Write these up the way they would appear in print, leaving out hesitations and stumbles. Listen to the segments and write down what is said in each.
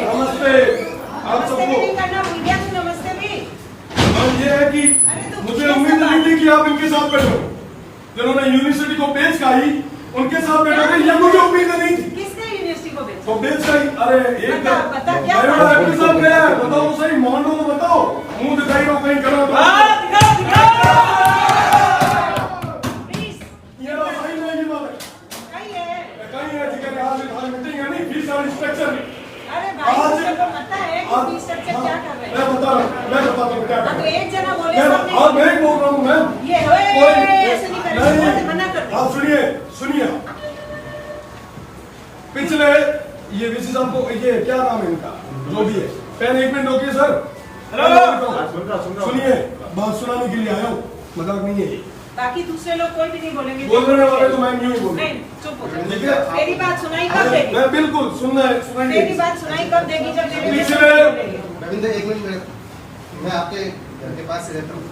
नमस्ते आप सबको। नमस्ते भी। और ये है कि मुझे उम्मीद नहीं थी कि आप इनके साथ बैठो, जिन्होंने यूनिवर्सिटी को बेच खाई उनके साथ बैठोगे, ये मुझे उम्मीद नहीं थी। किसने यूनिवर्सिटी को बेचा? तो बेच खाई। अरे एक बता क्या आपके साथ गया है, बताओ तो सही, मोहन को बताओ, मुंह दिखाई हो कहीं करो तो। प्लीज ये तो सही नहीं की बात है। कहीं है जिक्र आज मीटिंग है नहीं, फीस और स्ट्रक्चर नहीं। अरे भाई मुझे तो पता है कि फीस स्ट्रक्चर क्या कर रहे हैं। मैं बताता हूँ क्या कर तो रहे हैं। एक जना बोले मैं नहीं बोल रहा हूँ मैं। ये ऐसे नहीं करेंगे, मना कर दो। आप सुनिए पिछले ये विशेष आपको ये क्या नाम है इनका जो भी है, पेन एक मिनट रोकिए सर। हेलो सुनिए, बात सुनाने के लिए आया हूँ, मजाक नहीं है। बाकी दूसरे लोग कोई भी नहीं बोलेंगे। बोलने वाले तो मैं यूं ही बोलूँ। नहीं चुप हो। ठीक है, तेरी बात सुनाई कब देगी? मैं बिल्कुल सुनाई तेरी बात सुनाई कब देगी जब मेरे पिछले रविंद्र एक मिनट, मैं आपके घर के पास से रहता हूँ।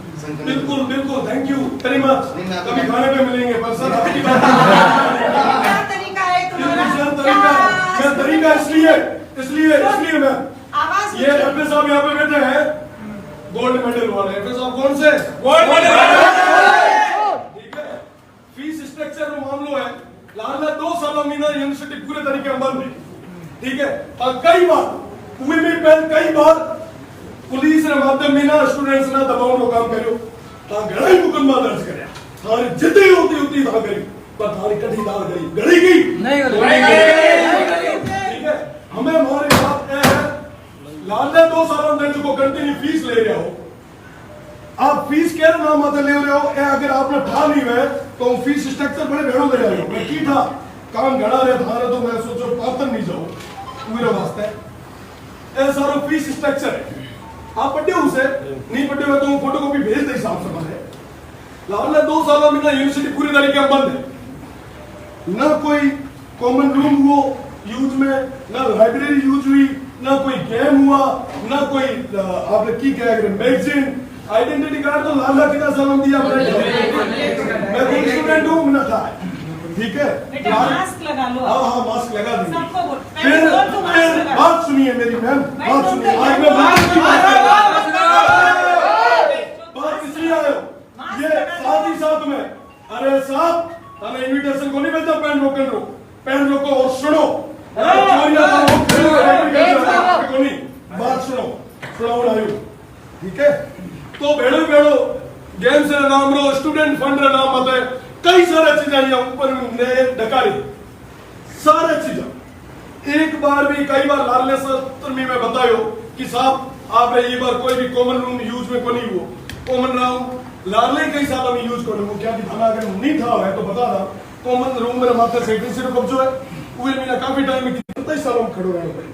बिल्कुल थैंक यू वेरी मच। कभी खाने पे मिलेंगे पर सर आपकी बात क्या तरीका है तुम्हारा? तरीका इसलिए मैं आवाज ये एफए साहब यहाँ पे बैठे हैं, गोल्ड मेडल वाले एफए साहब। कौन से? Gold medal. ठीक है, फीस स्ट्रक्चर में मामलो है लाला 2 सालों में ना यूनिवर्सिटी पूरे तरीके से बंद है। ठीक है, और कई बार पुलिस ने माध्यम में ना स्टूडेंट्स ना दबाव नो काम करो, घड़ा ही मुकदमा दर्ज करे, थारी जितनी होती था करी, पर थारी कटी दाल गई गड़ी गई नहीं। ठीक है, हमें हमारी बात है लाल 2 सालों में जो कंटिन्यू फीस ले रहे हो, आप फीस के नाम मत ले रहे हो, अगर आपने ठा नहीं हुए तो फीस स्ट्रक्चर बड़े भेड़ों दे रहे हो। मैं की था काम घड़ा रहे था तो मैं सोचो पातन नहीं जाऊं मेरे वास्ते ए सारा फीस स्ट्रक्चर है। आप पढ़े उसे नहीं पढ़े हुए तो फोटो कॉपी भेज दे हिसाब से मारे लाल 2 सालों में ना यूनिवर्सिटी पूरी तरीके से बंद है, ना कोई कॉमन रूम हुआ यूज में, ना लाइब्रेरी यूज हुई, ना कोई गेम हुआ, ना कोई आपने की क्या मैगजीन आइडेंटिटी कार्ड तो लाला कितना सालों दिया मैं कोई स्टूडेंट हूँ ना था। ठीक है, मास्क लगा लो। हाँ मास्क लगा दी। सबको बोल। फिर बात सुनिए मेरी मैम, बात सुनिए। आज मैं बात इसलिए आया हूँ ये साथ ही साथ में, अरे साहब हमें इनविटेशन को नहीं मिलता, पेन रोको और सुनो। बात सुनो आयु। ठीक है, तो भेड़ो गेम से नाम रो, स्टूडेंट फंड रे नाम मत है, कई सारे चीजें यहाँ ऊपर डकारी सारे चीजें। एक बार भी कई बार लालने सत्र में मैं बतायो कि साहब आप ये बार कोई भी कॉमन रूम यूज में को नहीं हुआ, कॉमन रूम लालने कई सालों में यूज करो क्या कि थाना अगर नहीं था है तो बता रहा कॉमन रूम मेरे मात्र सेटिंग सिर्फ कब्जो है उहे मेरा काफी टाइम में कितने सालों में खड़ो रहना पड़े।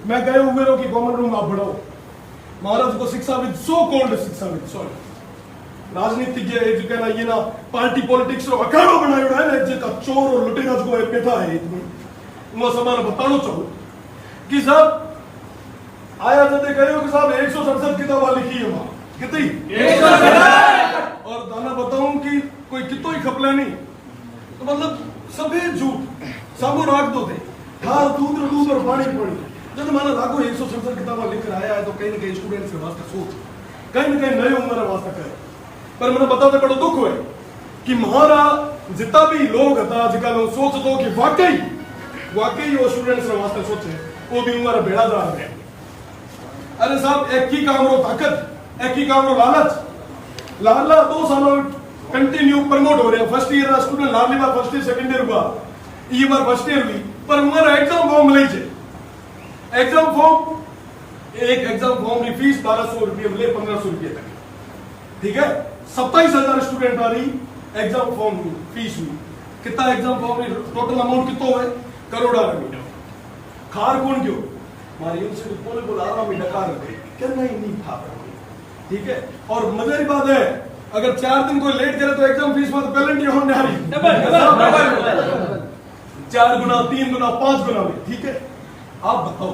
मैं गए हुए कि कॉमन रूम आप बढ़ाओ महाराज को शिक्षा विद सो कॉल्ड शिक्षा विद सॉरी राजनीतिज्ञ कहना ये ना पार्टी पॉलिटिक्स रो अखाड़ो बनायो है ना जेका चोर और लुटेरा जो बैठा है वो समान बतानो चाहूं कि साहब आया जब कहो कि साहब 167 किताबा लिखी है वहां कितनी 167 और दाना बताऊं कि कोई कितो ही खपला नहीं तो मतलब सभी झूठ सामू राख दो थे ठार दूध और पानी जब माना लागू 167 किताबा लिख रहा है तो कहीं ना कहीं स्टूडेंट्स के वास्ते सोच कहीं ना कहीं नए उम्र वास्ते करे। पर मैंने बताते बड़ा दुख हुए कि महारा जितना भी लोग था जिका लोग सोच दो कि वाकई वो स्टूडेंट्स के वास्ते सोचे वो भी उम्र बेड़ा जा रहे। अरे साहब एक ही काम रो ताकत, एक ही काम रो लालच, लाला 2 सालों कंटिन्यू प्रमोट हो रहे हैं। फर्स्ट ईयर स्टूडेंट लाली बार फर्स्ट ईयर सेकंड ईयर हुआ ये बार फर्स्ट ईयर हुई पर उम्र एग्जाम फॉर्म मिले छे एग्जाम फॉर्म एक एग्जाम फॉर्म की फीस 1200 रुपये मिले 1500 रुपये तक। ठीक है, 27,000 स्टूडेंट आ रही एग्जाम फॉर्म की फीस हुई कितना एग्जाम फॉर्म की टोटल अमाउंट कितना है करोड़ा रुपया। खार कौन क्यों हमारी यूनिवर्सिटी पूरे को आराम में डकार रखे करना ही नहीं था, ठीक है। और मजे की बात है, अगर 4 दिन कोई लेट करे तो एग्जाम फीस में तो पेनल्टी होने वाली 4 गुना 3 गुना 5 गुना में, ठीक है। आप बताओ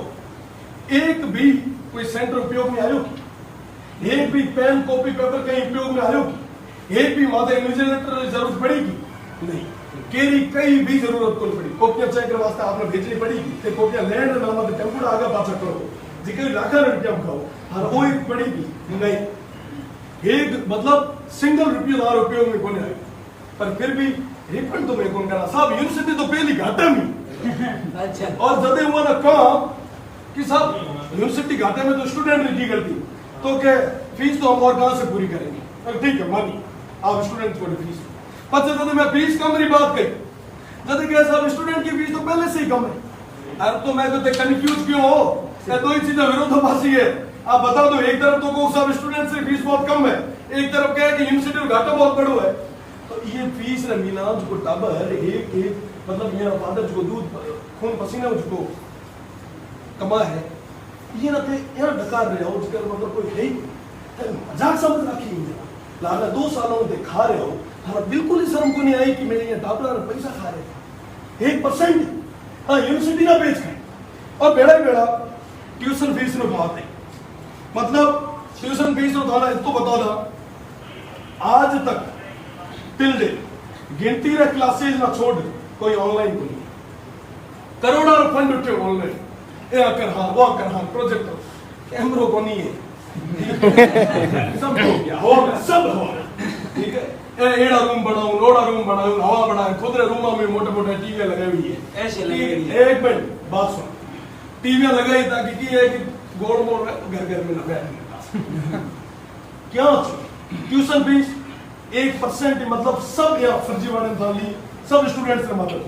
एक भी कोई सेंटर उपयोग में आयो, एक भी पेन कॉपी पेपर कहीं उपयोग में आयो, एक भी माता इन्विजिलेटर जरूरत पड़ेगी नहीं, केरी कई भी जरूरत को पड़ी, कॉपियां चेक करने वास्ते आपने भेजनी पड़ेगी, ते कॉपियां लैंड नाम ते टेम्पू आगे पाछा करो, जी कई लाखों रुपया खाओ, हर वो एक पड़ेगी नहीं, एक मतलब सिंगल रुपया दार उपयोग में कोने आए, पर फिर भी रिफंड तो मैं कौन करा साहब, यूनिवर्सिटी तो पहली घाटे में अच्छा। और जदे हुआ ना काम कि साहब यूनिवर्सिटी घाटे में तो स्टूडेंट की गलती, तो क्या फीस तो हम और कहां से पूरी करेंगे, ठीक है मानी आप स्टूडेंट को फीस, पता जब मैं फीस कम की बात कही, जब क्या साहब स्टूडेंट की फीस तो पहले से ही कम है, अरे तो मैं तो कंफ्यूज क्यों हो, दो ही चीजें विरोधाभासी है। आप बता दो, एक तरफ तो को सब स्टूडेंट से फीस बहुत कम है, एक तरफ क्या है कि यूनिवर्सिटी में घाटा बहुत बड़ा है, तो ये फीस रमीना जो टाबर एक मतलब ये फादर जो दूध खून पसीना जो कमा है, ये ना यार डकार रहे हो जिसका मतलब कोई है ही मजाक समझ रखी है, लाला 2 सालों में खा रहे हो, हाँ बिल्कुल ही शर्म को नहीं आई कि मेरे यहाँ टापरा पैसा खा रहे 1%, हाँ यूनिवर्सिटी ना बेच खाए, और बेड़ा ही बेड़ा ट्यूशन फीस में बात है, मतलब ट्यूशन फीस में थाना तो बता दा आज तक टिल डे गिनती रे क्लासेस ना छोड़ कोई ऑनलाइन को नहीं, करोड़ों फंड उठे ऑनलाइन, ये कर हाँ वो कर हाँ प्रोजेक्ट कैमरों को नहीं है सब हो गया, हो गया सब हो गया, ठीक है। एड़ा रूम बनाऊं, लोड़ा रूम बनाऊं, हवा बनाऊं, खुद रे रूम में मोटे मोटे टीवी लगाई हुई है, ऐसे लगी है। एक मिनट बात सुन, टीवी लगाई ताकि की है कि गोड़ मोड़ घर घर में ना बैठने क्या ट्यूशन फीस 1% मतलब सब यहाँ फर्जीवाड़े थाली सब स्टूडेंट्स ने मतलब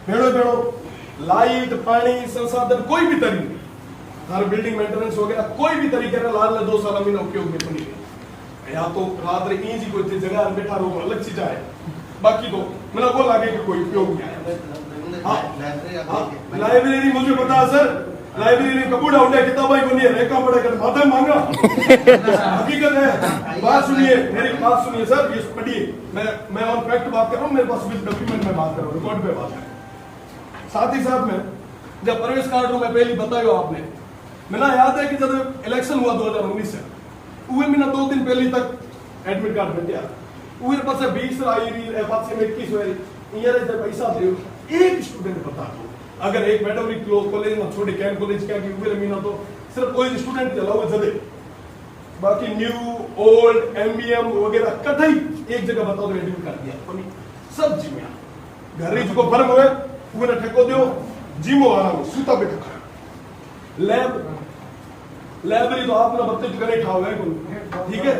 भेड़ो भेड़ो लाइट पानी संसाधन कोई भी तरीके हर बिल्डिंग मेंटेनेंस वगैरह कोई भी तरीके से लाल 2 साल महीना उपयोग में बनी या तो रात रे इंजी कोई जगह बैठा रहो अलग चीज है, बाकी तो मेरा को लगे कि कोई उपयोग नहीं आया। लाइब्रेरी मुझे पता है सर, लाइब्रेरी कपूड़ा उठा किताबें को नहीं है, रेखा पढ़े कर माता मांगा हकीकत है। बात सुनिए, मेरी बात सुनिए सर, ये पढ़िए, मैं ऑन फैक्ट बात कर रहा हूँ, मेरे पास विद डॉक्यूमेंट में बात कर रहा हूँ, रिकॉर्ड पे बात कर रहा हूँ। साथ ही साथ में जब प्रवेश कार्ड में पहली बतायो आपने, मेरा याद है कि जब इलेक्शन हुआ 2019 से उहे में 2 दिन पहले तक एडमिट कार्ड बन गया, उहे पास 20 आई रही पास में 21 हुई ईयर से पैसा दे एक स्टूडेंट बता दो, अगर एक मैडम री क्लोज कॉलेज में छोटे कैंप कॉलेज क्या कि उहे महीना तो सिर्फ कोई स्टूडेंट चलाओ जदे, बाकी न्यू ओल्ड एमबीएम वगैरह कतई एक जगह बताओ तो एडमिट कार्ड दिया कोनी सब जिम्मेदार घर री जो फर्म हुए उहे ठेको दियो जिमो आराम सूता बैठा खा लाइब्रेरी तो आपने बत्ते करे ठाव है ठीक है।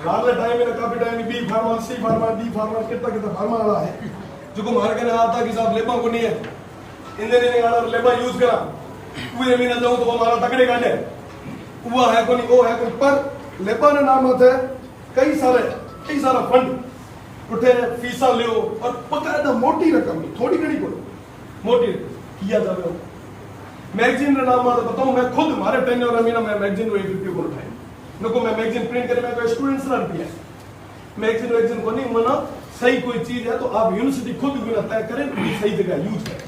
रात टाइम में काफी टाइम में बी फार्मा सी फार्मा डी फार्मा कितना फार्मा वाला है जो को मार के आता कि साहब लेबा को नहीं है इंजीनियरिंग वाला लेबा यूज करा वो भी ना जाऊं तो वो हमारा तगड़े काटे वो है कोनी वो है कोनी, पर लेबा ने नाम आता है कई सारा फंड उठे फीसा लियो और पकायदा मोटी रकम थोड़ी घड़ी को मोटी किया जावे। मैगजीन रे नाम आता बताऊं मैं खुद हमारे टेन्योर में मैं मैगजीन को 1 रुपया को उठाई नको मैं मैगजीन प्रिंट करे मैं कोई स्टूडेंट्स ना रुपया मैगजीन को नहीं मना सही कोई चीज है तो आप यूनिवर्सिटी खुद भी तय करें सही जगह यूज करें।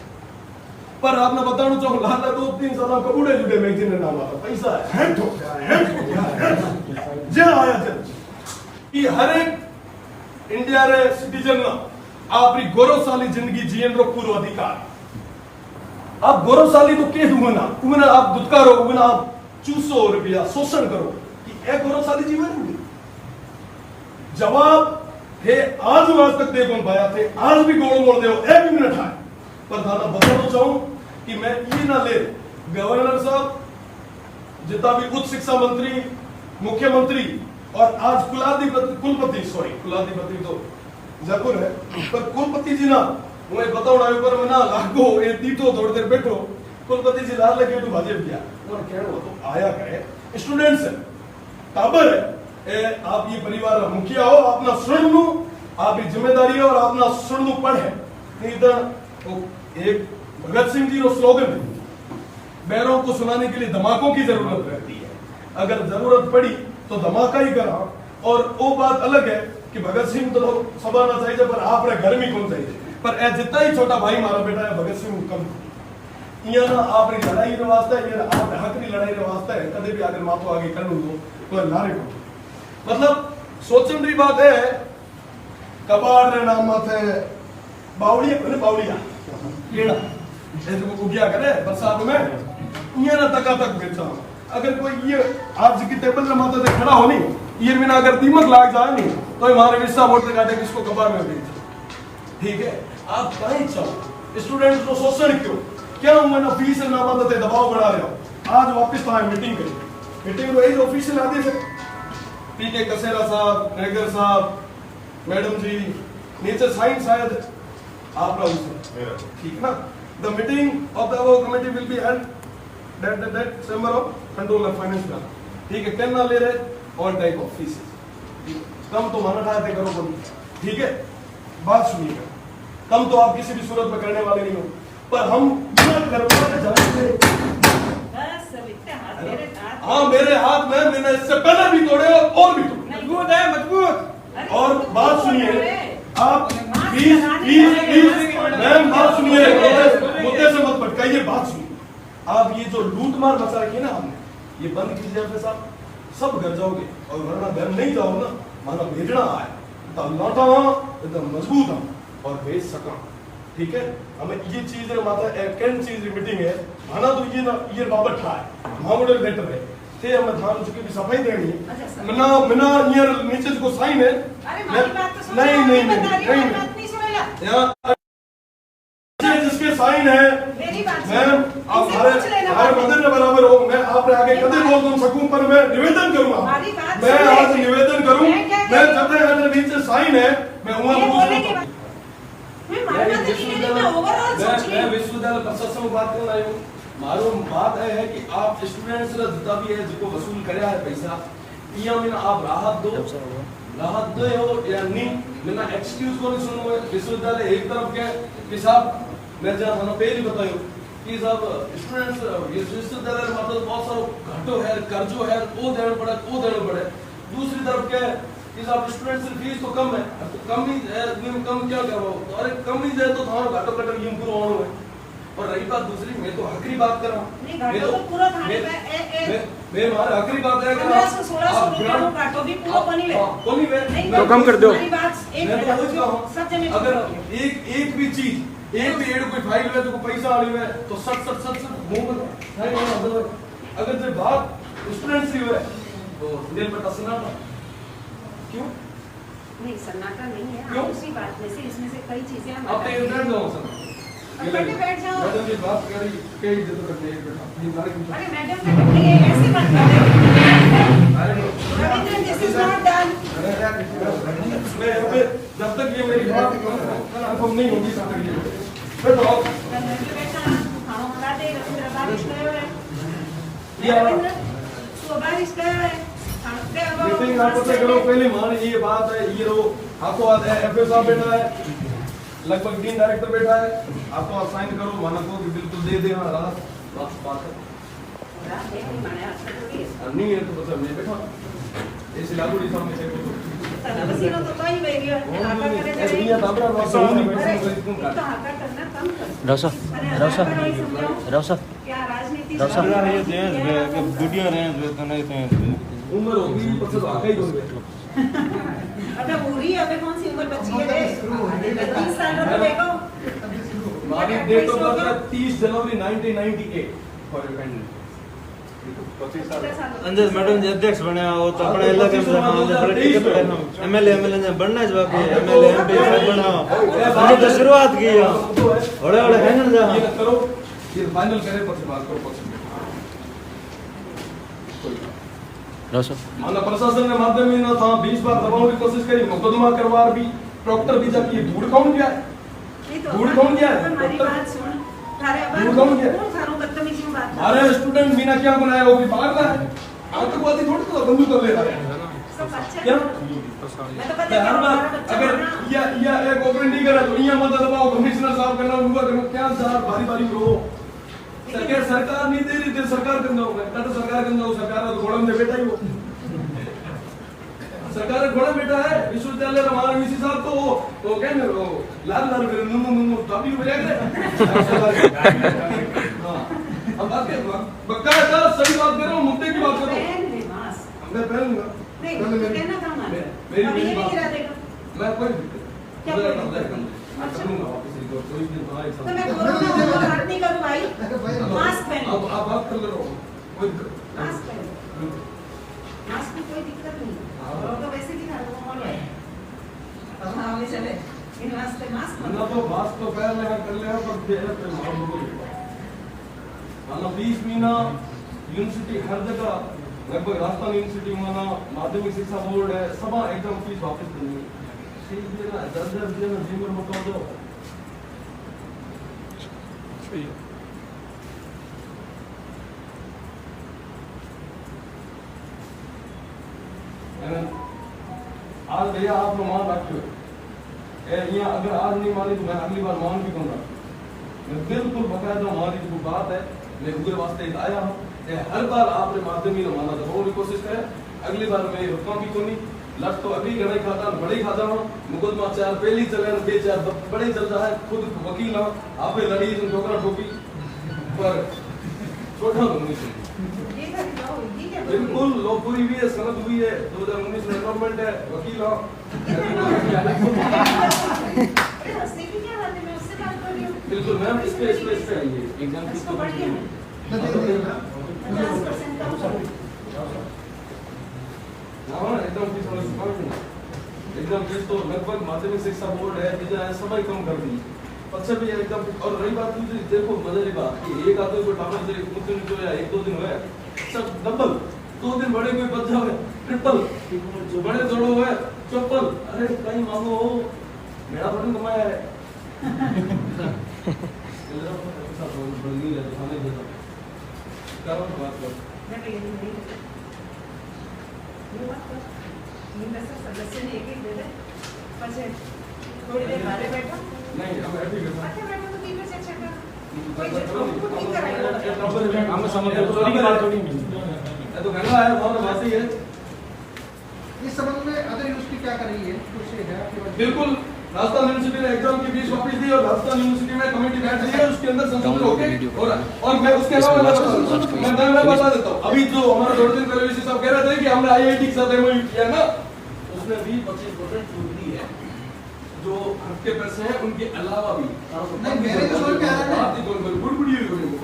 पर आपने बताना चाहूं लाला 2-3 साल कबूड़े जुड़े मैगजीन रे नाम आता पैसा हैंड हो गया जे आया जब ये हर एक इंडिया रे सिटीजन ना आपरी गौरवशाली जिंदगी जीवन रो पूरा अधिकार। आप गौरवशाली तो के उगना आप दुत्कारो उगना आप चूसो रुपया शोषण करो कि एक गौरवशाली जीवन होगी। जवाब है आज तक देखो पाया थे आज भी गोड़ मोड़ दे 1 मिनट है पर दादा बताना चाहूं कि मैं ये ना ले गवर्नर साहब जितना भी उच्च शिक्षा मंत्री मुख्यमंत्री और आज कुलपति तो जयपुर है पर कुलपति जी ना मुझे बताओ ना ऊपर में ना लागो ये तीतो थोड़ी देर बैठो कुलपति जी लाल लगे तो भाजपा दिया और कहना तो आया करे स्टूडेंट्स है टाबर है आप ये परिवार मुखिया हो अपना सुन लो आप ये जिम्मेदारी है और अपना सुन लो पढ़े नहीं तो एक भगत सिंह जी रो स्लोगन है बैरों को सुनाने के लिए धमाकों की जरूरत रहती है। अगर जरूरत पड़ी तो धमाका ही करा। और वो बात अलग है कि भगत सिंह तो सभा ना चाहिए पर आप घर में कौन चाहिए, पर ए जितना ही छोटा भाई मारा बेटा है भगत सिंह कम ये ना आपने लड़ाई रे वास्ता ये आप हक की लड़ाई रे वास्ता है कदे भी अगर माथो आगे कर लूं तो लारे को मतलब सोचने की बात है। कबाड़ रे नाम माथे बावड़िया ने बावड़िया कीड़ा ऐसे को उगिया करे बरसात में ये ना तक बेचा। अगर कोई ये आज की टेबल में माथा से खड़ा हो नहीं ये बिना अगर दीमक लाग जाए नहीं तो हमारे विस्सा वोटर काटे किसको कबाड़ में भेज। ठीक है आप कहीं चाहो स्टूडेंट को शोषण क्यों क्या मैंने फीस ना मानते दबाव बढ़ा रहे हो। आज वापस तो मीटिंग करी मीटिंग में ऑफिशियल आदेश है पीके कसेरा साहब नगर साहब मैडम जी नीचे साइन शायद आप लोग ठीक ना। The meeting of the committee will be held that chamber of control of finance का ठीक है कहना ले रहे ऑल टाइप ऑफ फीस कम तो माना ठाते करो कभी ठीक है। बात सुनिएगा कम तो आप किसी भी सूरत में करने वाले नहीं हो पर हम करवाने जाएंगे। हाँ मेरे हाथ में मैंने इससे पहले भी तोड़े और भी तोड़े मजबूत है मजबूत। और बात सुनिए आप प्लीज मैम बात सुनिए मुद्दे से मत भटकाइए बात सुनिए। आप ये जो लूट मार मचा रखी है ना हमने ये बंद कीजिए फिर साहब सब घर जाओगे और वरना घर नहीं जाओ ना माना भेजना आए तो लौटा एकदम मजबूत हम और भेज सका ठीक है। हमें ये चीज माता कैन चीज मीटिंग है माना तो ये ना ये बाबत था मामूल लेटर है थे हमें धान चुके भी सफाई देनी है मना मना ये नीचे को साइन है। अरे हमारी बात तो सुनो नहीं नहीं बात नहीं सुनेगा यहाँ जिसके साइन है मेरी बात मैम आप हमारे मदर ने बराबर हो मैं आपने आगे कदे बोल सकूं पर मैं निवेदन करूंगा मैं आज निवेदन करूं मैं जब तक नीचे साइन है मैं वहां मैं विश्वविद्यालय प्रशासन बात करना आयो मारो बात है कि आप स्टूडेंट्स रा जितना भी है जिको वसूल करया है पैसा इया में आप राहत दो हो या नहीं मैंने एक्सक्यूज को नहीं सुनो विश्वविद्यालय एक तरफ के कि साहब मैं जहां थाना पहले बतायो कि साहब स्टूडेंट्स विश्वविद्यालय मतलब बहुत सारा घाटो है कर्जो है वो देना पड़े दूसरी तरफ क्या है कि साहब स्टूडेंट्स की फीस तो कम है तो कम ही कम क्या करो तो अरे कम ही दे तो थाना घाटो कटर यूं पूरा होनो है। और रही बात दूसरी मैं तो हकरी बात कर रहा हूं मैं तो पूरा थाने मैं मारा हकरी बात है कि 1500-1600 रुपया का घाटो भी पूरा बनी है कोनी तो कम कर दो मैं तो वो चाहूं अगर एक भी चीज एक भी एड कोई फाइल में तो कोई पैसा आनी है तो सट मुंह में अगर जब बात स्टूडेंट्स की है तो दिल पर टसना क्यों नहीं सन्नाटा नहीं है क्यों? उसी बात में से इसमें से कई चीजें हम आप एक मिनट दो सर बैठ जाओ मैडम की बात करी कई इज्जत करते हैं बेटा ये नारे अरे मैडम ये ऐसी बात कर रहे हैं Ravindra this is not done मैं जब तक ये मेरी बात कंफर्म नहीं होगी तब तक ये बैठो बेटा खाना मंगा दे रविंद्र बारिश कर रहे हैं या रविंद्र तो बारिश कर रहे हैं मीटिंग आप पता करो पहले मान ये बात है ये रो आपको आज एफओ साहब बैठा है लगभग 3 डायरेक्टर बैठा है आपको आप साइन करो माना को कि बिल्कुल दे दे हां रात बात है नहीं है तो बस मैं बैठा ऐसे लागू नहीं सामने से को बसीनो तो कोई वेरियो आका करे ऐसे ये दाबरा वासा तो आका करना कम कर रौसा क्या राजनीति रौसा ये देश वीडियो रेंज में तो नहीं तो उम्र होगी पर तो आगे ही होंगे अबे पूरी अबे कौन सी उम्र बची है रे 30 साल तो देखो हमारी डेट ऑफ बर्थ है 30 जनवरी 1998 फॉर योर काइंडनेस अंजस मैडम जी अध्यक्ष बने हो तो अपने इलाके में पॉलिटिकल एमएलए ने बनना है बाकी एमएलए एमपी बनाओ हमने तो शुरुआत की है हौले हैंगन जा ये करो ये फाइनल करे पर बात करो माना प्रशासन के माध्यम में ना था 20 बार दबाने की कोशिश करी मुकदमा करवार भी प्रॉक्टर भी जाके धूड़ कौन गया है धूड़ कौन गया है हमारी बात सुन थारे धूड़ कौन गया कौन थारो बदतमीजी में बात अरे स्टूडेंट मीना क्या बनाया वो भी पागल है आतंकवादी थोड़ी तो बंदूक कर ले रहा है सब अच्छा क्या मैं तो पता हर बार अगर या एक ऑपरेट नहीं करा तो यहाँ मत दबाओ कमिश्नर साहब करना हुआ क्या साहब बारी बारी करो सरकार नहीं दे रही थी, सरकार करना होगा, कट सरकार करना हो, सरकार तो घोड़ा में बैठा ही हो, सरकार घोड़ा बैठा है। विश्वविद्यालय हमारे वीसी साहब तो वो क्या ना वो लाल लाल कर नुनु तभी बजा के हां अब बात कर बकायदा सही बात कर रहा हूं, मुद्दे की बात कर रहा हूं। मैं पहनूंगा नहीं कहना था ना मेरी बात मैं कोई क्या करूंगा वापस रिकॉर्ड कोई दिन हाँ एक तो मैं कोरोना बात नहीं करूं भाई, मास्क पहनो। अब आप बात कर ले रहा हूं कोई मास्क पहनो, मास्क में कोई दिक्कत नहीं, और तो वैसे भी था वो और है अब हमें चले इन वास्ते मास्क ना तो मास्क तो पहन ले कर ले पर फिर पे मार बोलो माना 20 महीना यूनिवर्सिटी हर जगह लगभग राजस्थान यूनिवर्सिटी माना माध्यमिक शिक्षा बोर्ड है, सब एकदम फीस वापस करनी है। ठीक है ना, 10,000 रुपये में जीवन मत दो। सही है। आज भैया आप लोग मान रखते हो यहाँ, अगर आज नहीं मानी तो मैं अगली बार मान भी दूंगा। मैं बिल्कुल बकायदा हमारी जो बात है मैं उनके वास्ते आया हूँ, हर बार आपने माध्यम ही माना था, वो कोशिश करे अगली बार मैं रुकना भी को नहीं लट तो अभी घने खाता बड़े खाता हूँ, मुकदमा 4 पहली चले 2-4 बड़े चल रहा है, खुद वकील हूँ, आप लड़ी ठोकरा ठोकी पर छोटा बिल्कुल लो पूरी हुई है, सनद हुई है, 2019 में एनरोलमेंट है, वकील हूँ। बिल्कुल मैम, इस पे आइए एग्जाम फीस तो एकदम फीस तो लगभग माध्यमिक शिक्षा बोर्ड है समय कम कर दी। अच्छा भी एकदम। और रही बात दूसरी, देखो मजे की बात कि एक आदमी को टावर से मुझसे जो है 1-2 दिन हुए सब डबल, 2 दिन बड़े कोई बच जाओ ट्रिपल, बड़े जोड़ो हुए चप्पल, अरे कहीं मांगो मेरा बटन कमाया है सदस्य ने एक दे दे थोड़ी देर बाहर बैठो नहीं हम ऐसे ही अच्छा बैठो तो टीवी से चेक हम समझ चोरी की बात थोड़ी नहीं तो गंगा है बहुत वासी है। इस संबंध में अदर यूनिवर्सिटी क्या कर रही है, कुछ है आपके पास? बिल्कुल, राजस्थान यूनिवर्सिटी ने एग्जाम की फीस वापस दी और राजस्थान यूनिवर्सिटी में कमेटी बैठ रही है, उसके अंदर संशोधन होके और मैं उसके अलावा मैं बता देता हूँ, अभी जो हमारे 2 दिन पहले साहब कह रहे थे कि हमने आईआईटी के साथ एमओयू किया ना, उसने भी 25% छूट दी है, जो हक के पैसे हैं उनके अलावा भी। नहीं मेरे को समझ में आ रहा है, गुड़गुड़ी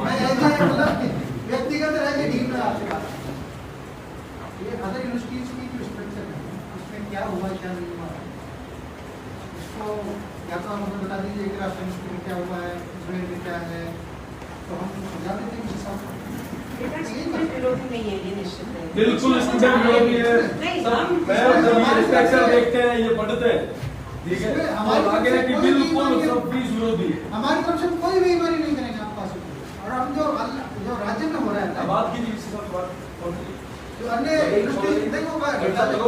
मैं ऐसा है मतलब व्यक्तिगत रह के ठीक है आपसे बात। ये अदर यूनिवर्सिटीज की जो स्ट्रक्चर है उसमें क्या हुआ क्या नहीं हुआ, इसको या तो हम हमें बता दीजिए कि राजस्थान यूनिवर्सिटी में क्या हुआ है, उसमें क्या है, तो हम समझा देते हैं उस हिसाब से। विरोधी नहीं है ये निश्चित है, बिल्कुल स्टूडेंट विरोधी है। सब मैं जब ये स्ट्रक्चर देखते हैं ये पढ़ते हैं ठीक है, हमारे आगे है कि बिल्कुल सब फीस विरोधी है। हमारी तरफ से कोई बेईमानी नहीं करेंगे आप पास, और हम जो राज्य में हो रहा है बात की इसी सब बात जो अन्य यूनिवर्सिटी देखो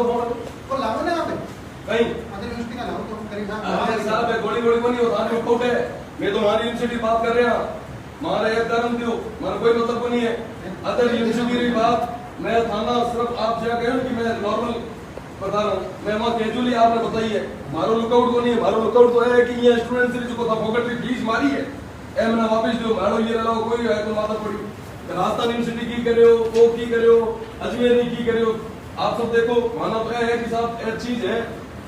वो लागू नहीं आप नहीं अदर यूनिवर्सिटी का लागू तो करेगा हमारे साहब है गोली को नहीं होता है कोट है, मैं तो हमारी यूनिवर्सिटी बात कर रहे हैं, हमारा एक कारण क्यों हमारा कोई मतलब नहीं है। अदर यूनिवर्सिटी की बात मैं थाना सिर्फ आप जो कह कि मैं नॉर्मल बता रहा हूँ, मैं वहाँ कैजुअली आपने बताई है, मारो लुकआउट को नहीं है, मारो लुकआउट तो है कि ये स्टूडेंट से जो फोकट फीस मारी है ए मैंने वापस दो मारो ये रहा कोई है तो माता पड़ी राजस्थान यूनिवर्सिटी की करे हो वो की करे हो अजमेर की करे हो, आप सब देखो माना तो है कि साहब एक चीज है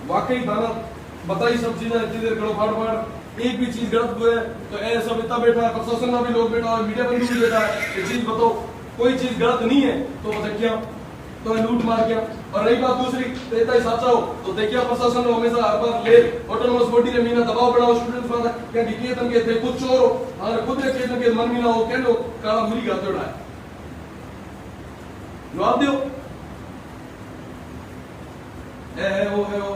वाकई थाना बताई सब चीजें चीजें करो फाड़ एक भी चीज गलत हुआ है तो ए सब इतना बैठा है, प्रशासन में भी लोग बैठा है, मीडिया बंधु भी बैठा है, ये चीज बताओ कोई चीज गलत नहीं है तो बता क्या तो लूट मार किया। और रही बात दूसरी तो इतना ही साचा हो तो देखिए प्रशासन हमेशा हर बार ले ऑटोनोमस बॉडी रे मीना दबाव बनाओ स्टूडेंट्स पर क्या निकेतन के थे कुछ चोर हो और खुद के केतन के मन मीना हो कहलो काला मुरी गाते उड़ा जवाब दियो ए वो है वो